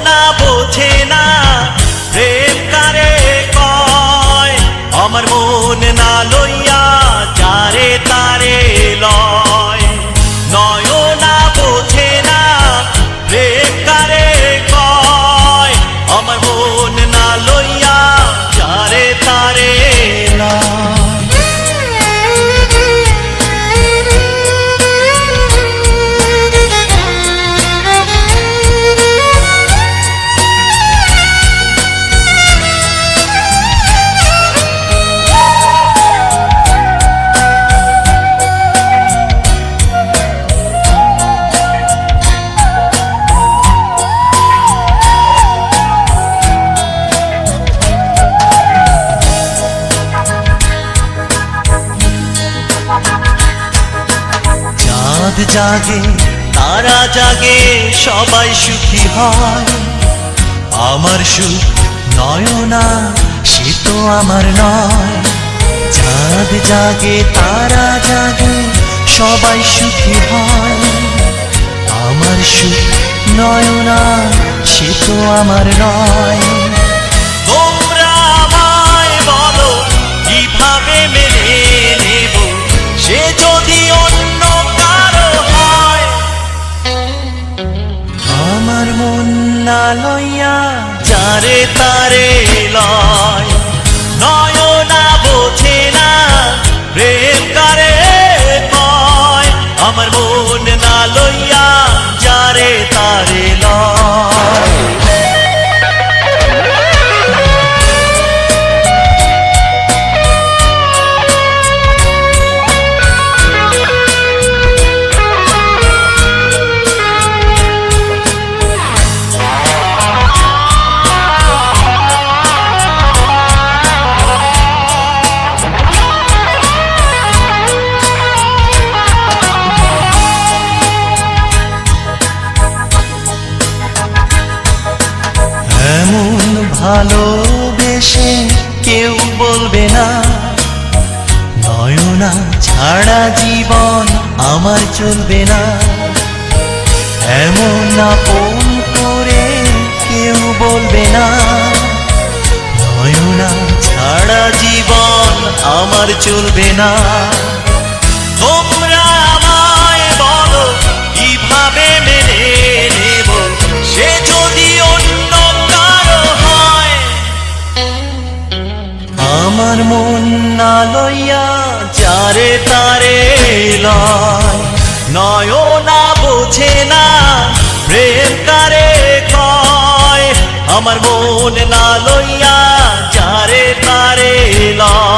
না বোঝে না প্রেম কারে কয়, আমার মন না লইয়া যারে তারে লয়। নয়না বোঝে না প্রেম কারে কয়, আমার মন না লইয়া যারে তারে লয়। চাঁদ জাগে তারা জাগে সবাই সুখী হয়, আমার সুখ নয়না সে তো আমার নয়। চাঁদ জাগে তারা জাগে সবাই সুখী হয়, আমার সুখ নয়না সে তো আমার নয়। তোমরা আমায় বলো কিভাবে মেনে নেব সে যদি অন্য কারো হয়। আমার মন না লইয়া যারে তারে লয়, নয়না বোঝে না প্রেম কারে কয়, আমার মন না লইয়া যারে তারে লয়। এমন ভালোবেসে কেউ বলবে না, নয়না ছাড়া জীবন আমার চলবে না। এমন আপন করে কেউ বলবে না, নয়না ছাড়া জীবন আমার চলবে না। তোমরা আমায় বলো কিভাবে মেনে নেব সে যদি অন্য কারো হয়। আমার মন না লইয়া যারে তারে লয়, নয়না বোঝে না প্রেম কারে কয়, আমার মন না লইয়া যারে তারে লয়।